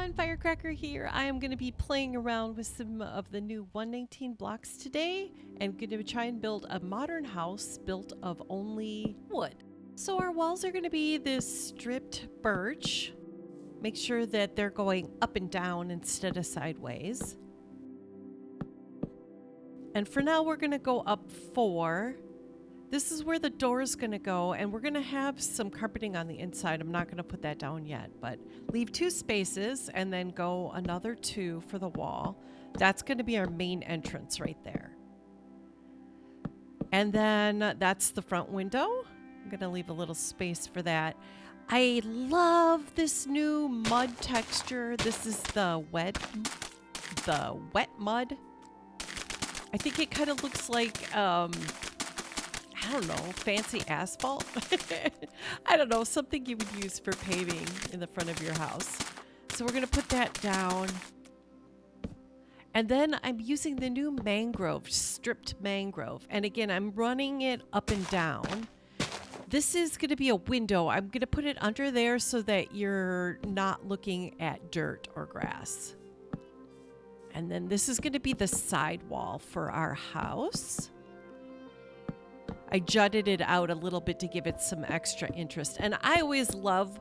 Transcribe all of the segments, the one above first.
everyone, Firecracker here. I am going to be playing around with some of the new 119 blocks today and going to try and build a modern house built of only wood. So our walls are going to be this stripped birch. Make sure that they're going up and down instead of sideways. And for now, we're going to go up 4. This is where the door is going to go, and we're going to have some carpeting on the inside. I'm not going to put that down yet, but leave 2 spaces and then go another 2 for the wall. That's going to be our main entrance right there. And then that's the front window. I'm going to leave a little space for that. I love this new mud texture. This is the wet mud. I think it kind of looks like I don't know, fancy asphalt. I don't know, something you would use for paving in the front of your house. So we're going to put that down. And then I'm using the new mangrove, stripped mangrove. And again, I'm running it up and down. This is going to be a window. I'm going to put it under there so that you're not looking at dirt or grass. And then this is going to be the side wall for our house. I jutted it out a little bit to give it some extra interest. And I always love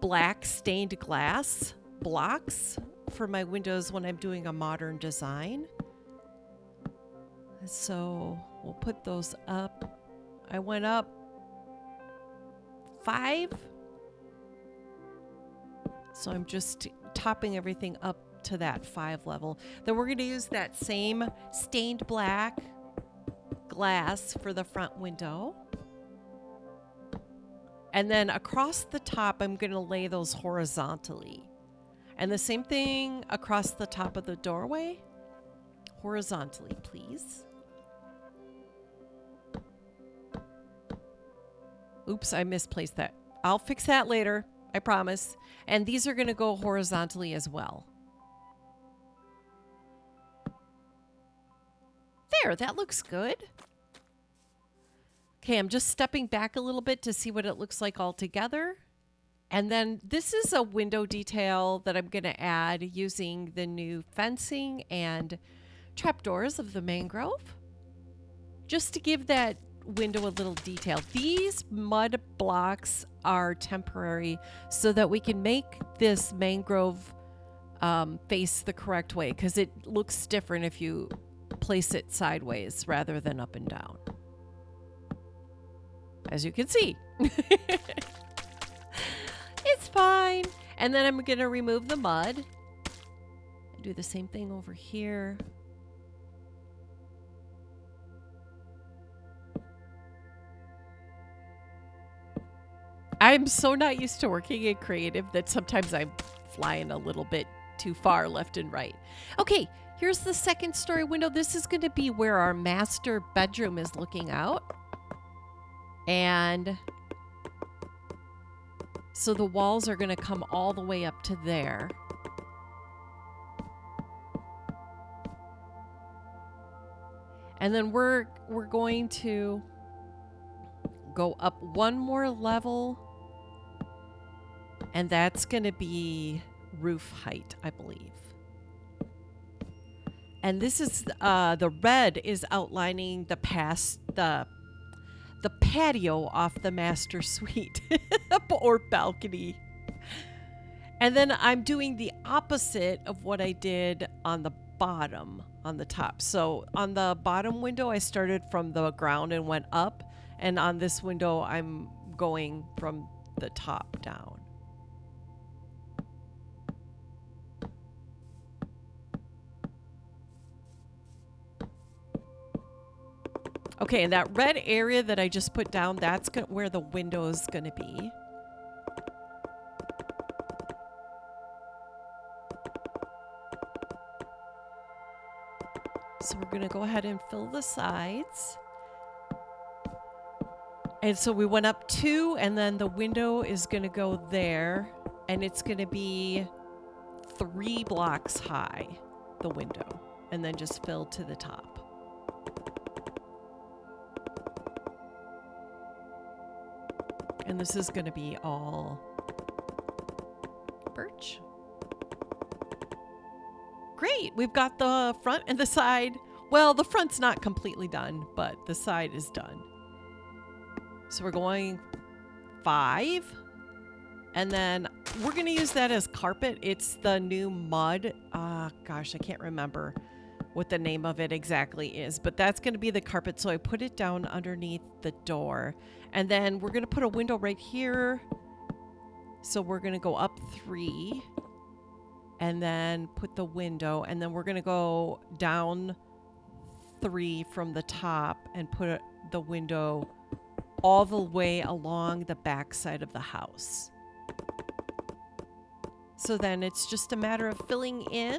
black stained glass blocks for my windows when I'm doing a modern design. So we'll put those up. I went up 5. So I'm just topping everything up to that 5 level. Then we're going to use that same stained black glass for the front window. And then across the top, I'm going to lay those horizontally. And the same thing across the top of the doorway. Horizontally, please. Oops, I misplaced that. I'll fix that later, I promise. And these are going to go horizontally as well. There, that looks good. Okay, I'm just stepping back a little bit to see what it looks like all together. And then this is a window detail that I'm going to add using the new fencing and trapdoors of the mangrove. Just to give that window a little detail. These mud blocks are temporary so that we can make this mangrove face the correct way, because it looks different if you place it sideways rather than up and down. As you can see. It's fine. And then I'm going to remove the mud. And do the same thing over here. I'm so not used to working in creative that sometimes I'm flying a little bit too far left and right. Okay, here's the second story window. This is going to be where our master bedroom is looking out. And so the walls are going to come all the way up to there. And then we're going to go up one more level. And that's going to be roof height, I believe. And this is the red is outlining the patio off the master suite or balcony. And then I'm doing the opposite of what I did on the bottom, on the top. So on the bottom window, I started from the ground and went up. And on this window, I'm going from the top down. Okay, and that red area that I just put down, that's where the window is going to be. So we're going to go ahead and fill the sides. And so we went up 2, and then the window is going to go there, and it's going to be 3 blocks high, the window, and then just fill to the top. And this is going to be all birch. Great. We've got the front and the side. Well, the front's not completely done, but the side is done. So we're going 5. And then we're going to use that as carpet. It's the new mud. Gosh, I can't remember what the name of it exactly is, but that's going to be the carpet. So I put it down underneath the door. And then we're going to put a window right here. So we're going to go up 3 and then put the window. And then we're going to go down 3 from the top and put the window all the way along the back side of the house. So then it's just a matter of filling in.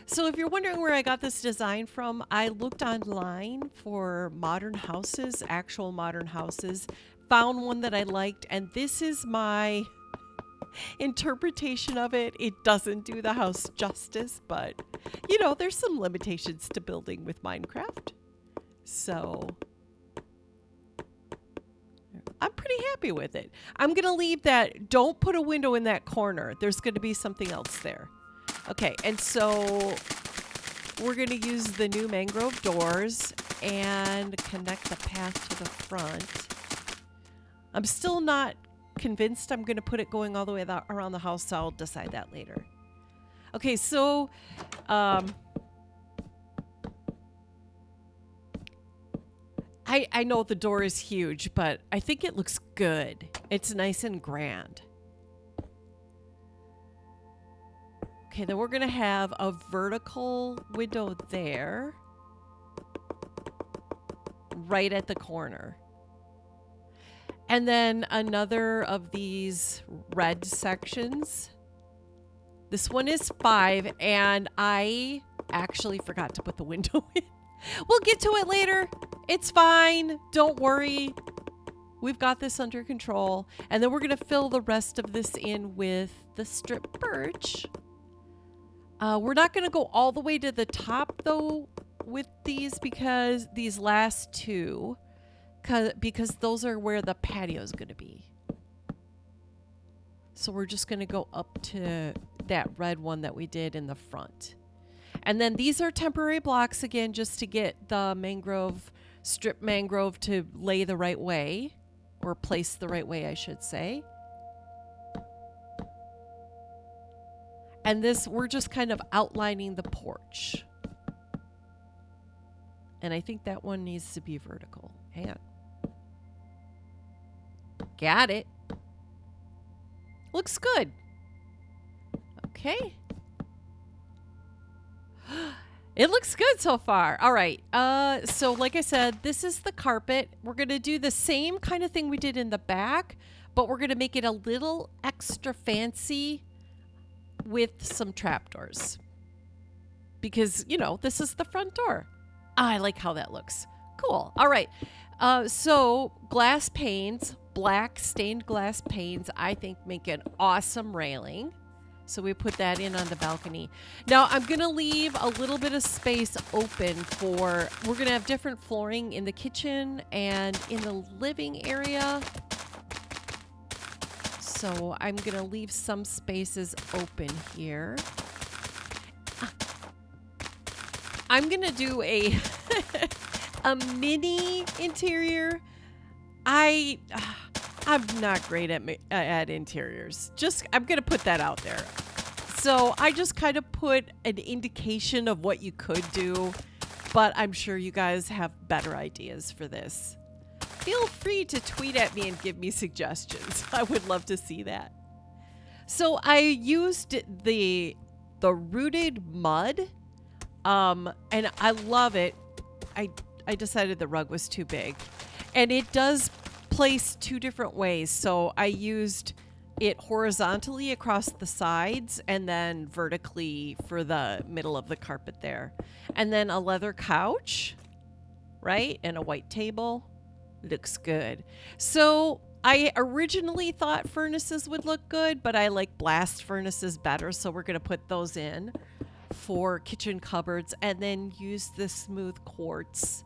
So if you're wondering where I got this design from, I looked online for modern houses, actual modern houses, found one that I liked, and this is my interpretation of it. It doesn't do the house justice, but you know, there's some limitations to building with Minecraft. So I'm pretty happy with it. I'm going to leave that. Don't put a window in that corner. There's going to be something else there. Okay, and so we're going to use the new mangrove doors and connect the path to the front. I'm still not convinced I'm going to put it going all the way around the house, so I'll decide that later. Okay, so I know the door is huge, but I think it looks good. It's nice and grand. Okay, then we're going to have a vertical window there, right at the corner. And then another of these red sections. This one is 5, and I actually forgot to put the window in. We'll get to it later. It's fine. Don't worry. We've got this under control. And then we're going to fill the rest of this in with the strip birch. We're not going to go all the way to the top, though, with these, because these last 2, because those are where the patio is going to be. So we're just going to go up to that red one that we did in the front. And then these are temporary blocks, again, just to get the mangrove, strip mangrove to lay the right way, or place the right way, I should say. And this, we're just kind of outlining the porch. And I think that one needs to be vertical. Hang on. Got it. Looks good. Okay. It looks good so far. All right. So like I said, this is the carpet. We're going to do the same kind of thing we did in the back, but we're going to make it a little extra fancy with some trapdoors. Because, you know, this is the front door. I like how that looks. Cool. All right. So glass panes, black stained glass panes, I think make an awesome railing. So we put that in on the balcony. Now I'm going to leave a little bit of space open for, we're going to have different flooring in the kitchen and in the living area. So I'm going to leave some spaces open here. I'm going to do a a mini interior. I'm not great at interiors. I'm going to put that out there. So I just kind of put an indication of what you could do, but I'm sure you guys have better ideas for this. Feel free to tweet at me and give me suggestions. I would love to see that. So I used the rooted mud, and I love it. I decided the rug was too big, and it does place 2 different ways. So I used it horizontally across the sides and then vertically for the middle of the carpet there. And then a leather couch, right? And a white table. Looks good. So I originally thought furnaces would look good, but I like blast furnaces better. So we're going to put those in for kitchen cupboards and then use the smooth quartz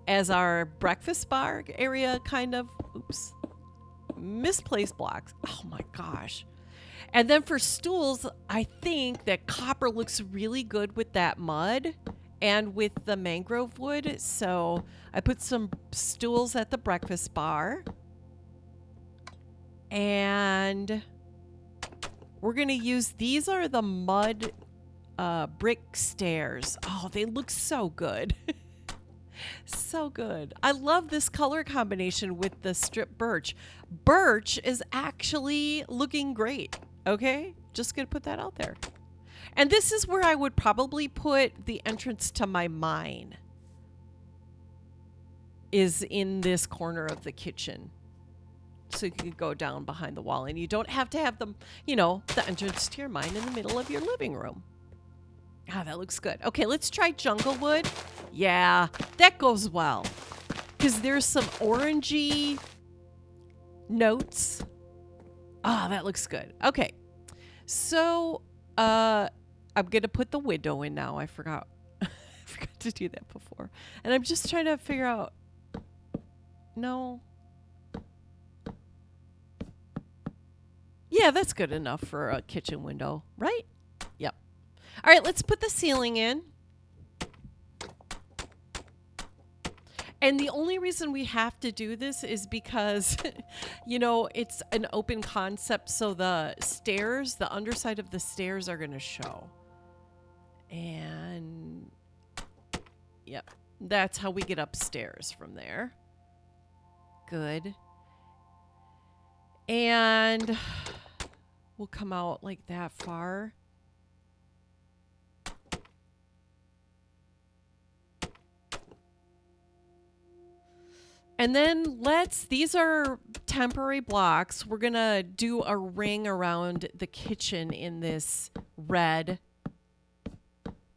as our breakfast bar area, kind of. Oops. Misplaced blocks. Oh my gosh. And then for stools, I think that copper looks really good with that mud and with the mangrove wood. So I put some stools at the breakfast bar. And we're going to use, these are the mud brick stairs. Oh, they look so good. So good. I love this color combination with the strip birch. Birch is actually looking great. Okay? Just gonna put that out there. And this is where I would probably put the entrance to my mine. Is in this corner of the kitchen. So you can go down behind the wall and you don't have to have them, you know, the entrance to your mine in the middle of your living room. Ah, that looks good. Okay, let's try jungle wood. Yeah, that goes well. Because there's some orangey notes. Ah, that looks good. Okay, so I'm going to put the window in now. I forgot. I forgot to do that before. And I'm just trying to figure out. No. Yeah, that's good enough for a kitchen window, right? Yep. All right, let's put the ceiling in. And the only reason we have to do this is because, you know, it's an open concept. So the stairs, the underside of the stairs are going to show. And, yep, that's how we get upstairs from there. Good. And we'll come out like that far. And then these are temporary blocks. We're going to do a ring around the kitchen in this red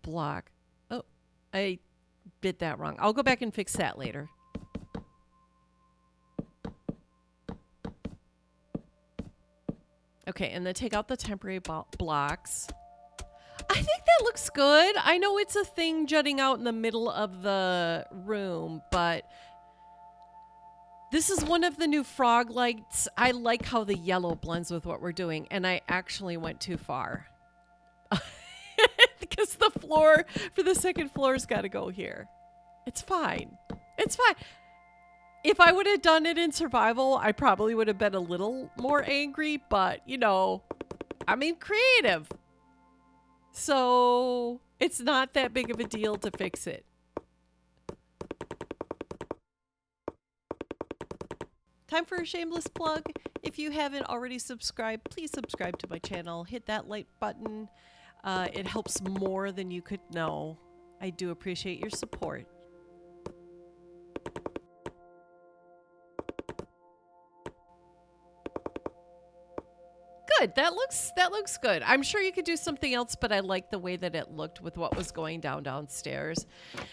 block. Oh, I did that wrong. I'll go back and fix that later. Okay, and then take out the temporary blocks. I think that looks good. I know it's a thing jutting out in the middle of the room, but this is one of the new frog lights. I like how the yellow blends with what we're doing, and I actually went too far. Because the floor for the second floor's got to go here. It's fine. It's fine. If I would have done it in survival, I probably would have been a little more angry, but, you know, I mean, creative. So it's not that big of a deal to fix it. Time for a shameless plug. If you haven't already subscribed, please subscribe to my channel. Hit that like button. It helps more than you could know. I do appreciate your support. Good. That looks good. I'm sure you could do something else, but I like the way that it looked with what was going downstairs.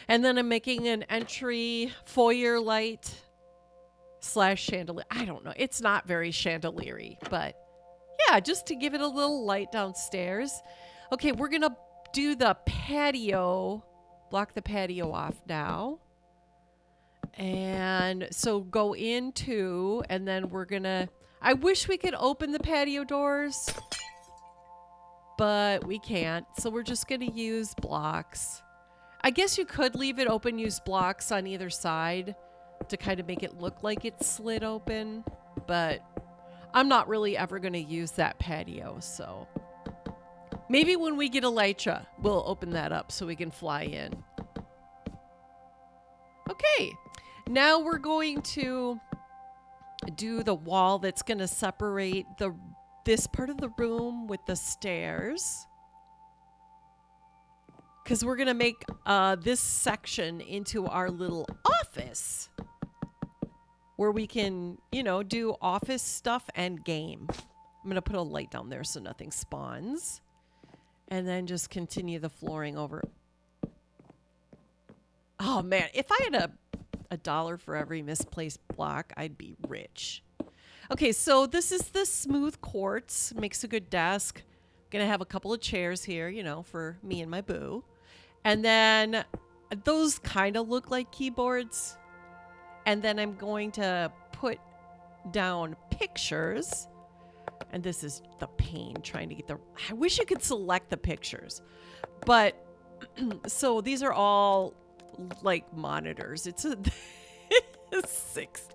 And then I'm making an entry foyer light / chandelier. I don't know. It's not very chandelier-y, but yeah, just to give it a little light downstairs. Okay, we're going to do the patio, block the patio off now. And so go into, and then we're going to, I wish we could open the patio doors, but we can't. So we're just going to use blocks. I guess you could leave it open, use blocks on either side to kind of make it look like it's slid open, but I'm not really ever going to use that patio. So maybe when we get Elytra, we'll open that up so we can fly in. Okay, now we're going to do the wall that's going to separate this part of the room with the stairs, because we're going to make this section into our little office where we can, you know, do office stuff and game. I'm going to put a light down there so nothing spawns, and then just continue the flooring over. Oh man, if I had a dollar for every misplaced block, I'd be rich. Okay, so this is the smooth quartz. Makes a good desk. Gonna have a couple of chairs here, you know, for me and my boo. And then those kind of look like keyboards. And then I'm going to put down pictures. And this is the pain trying to get the, I wish you could select the pictures. But so these are all like monitors. It's a 6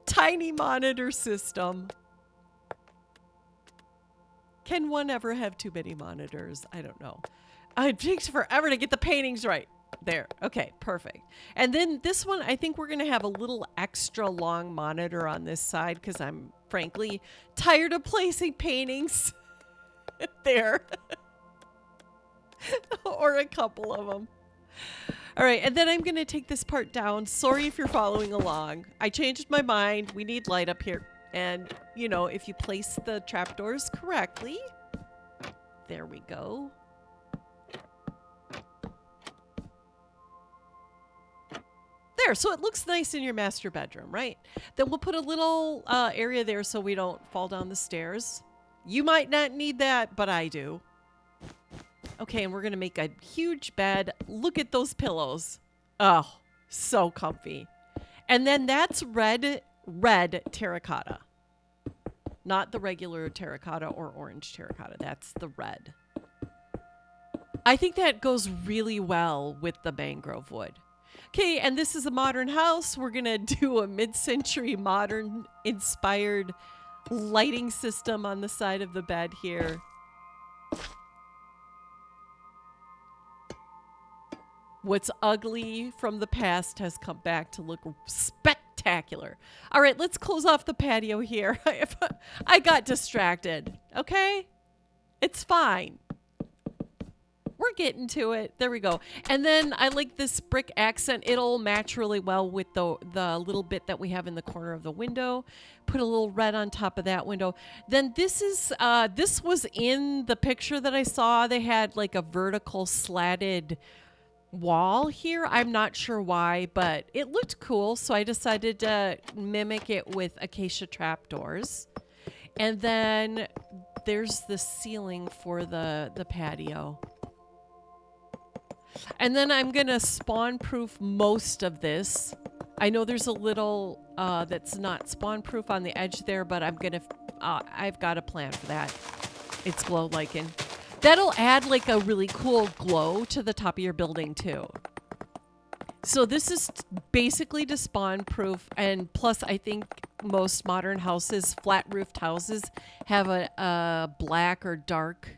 tiny monitor system. Can one ever have too many monitors? I don't know. It takes forever to get the paintings right. There. Okay, perfect. And then this one, I think we're going to have a little extra long monitor on this side because I'm frankly tired of placing paintings there. Or a couple of them. All right, and then I'm going to take this part down. Sorry if you're following along. I changed my mind. We need light up here. And, you know, if you place the trapdoors correctly, there we go. There, so it looks nice in your master bedroom, right? Then we'll put a little area there so we don't fall down the stairs. You might not need that, but I do. Okay, and we're going to make a huge bed. Look at those pillows. Oh, so comfy. And then that's red terracotta. Not the regular terracotta or orange terracotta. That's the red. I think that goes really well with the mangrove wood. Okay, and this is a modern house. We're going to do a mid-century modern inspired lighting system on the side of the bed here. What's ugly from the past has come back to look spectacular. All right, let's close off the patio here. I got distracted, okay? It's fine. We're getting to it. There we go. And then I like this brick accent. It'll match really well with the little bit that we have in the corner of the window. Put a little red on top of that window. Then this was in the picture that I saw. They had like a vertical slatted wall here. I'm not sure why, but it looked cool. So I decided to mimic it with acacia trapdoors. And then there's the ceiling for the patio. And then I'm going to spawn proof most of this. I know there's a little that's not spawn proof on the edge there, but I've got a plan for that. It's glow lichen. That'll add like a really cool glow to the top of your building too. So this is basically to spawn proof, and plus I think most modern houses, flat roofed houses, have a black or dark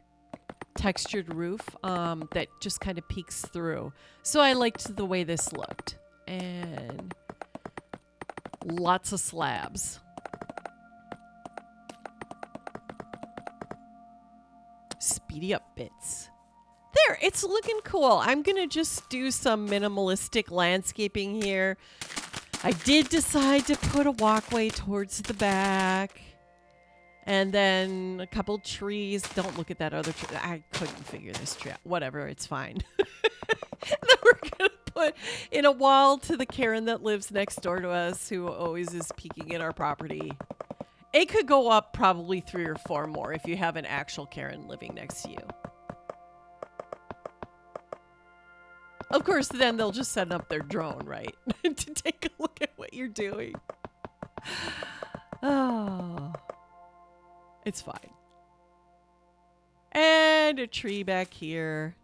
textured roof that just kind of peeks through. So I liked the way this looked. And lots of slabs. Speedy up bits. There, it's looking cool. I'm going to just do some minimalistic landscaping here. I did decide to put a walkway towards the back. And then a couple trees. Don't look at that other tree. I couldn't figure this tree out. Whatever, it's fine. Then we're going to put in a wall to the Karen that lives next door to us, who always is peeking at our property. It could go up probably 3 or 4 more if you have an actual Karen living next to you. Of course, then they'll just send up their drone, right? To take a look at what you're doing. Oh. It's fine. And a tree back here.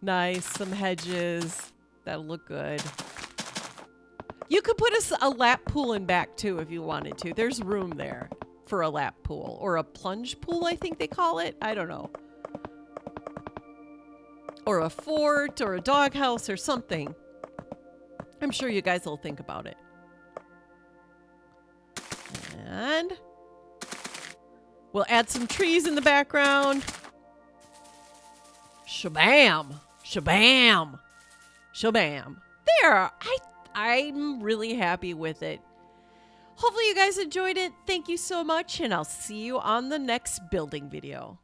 Nice. Some hedges. That'll look good. You could put a lap pool in back too if you wanted to. There's room there for a lap pool. Or a plunge pool, I think they call it. I don't know. Or a fort or a doghouse or something. I'm sure you guys will think about it. And we'll add some trees in the background. Shabam! Shabam! Shabam! There! I'm really happy with it. Hopefully you guys enjoyed it. Thank you so much, and I'll see you on the next building video.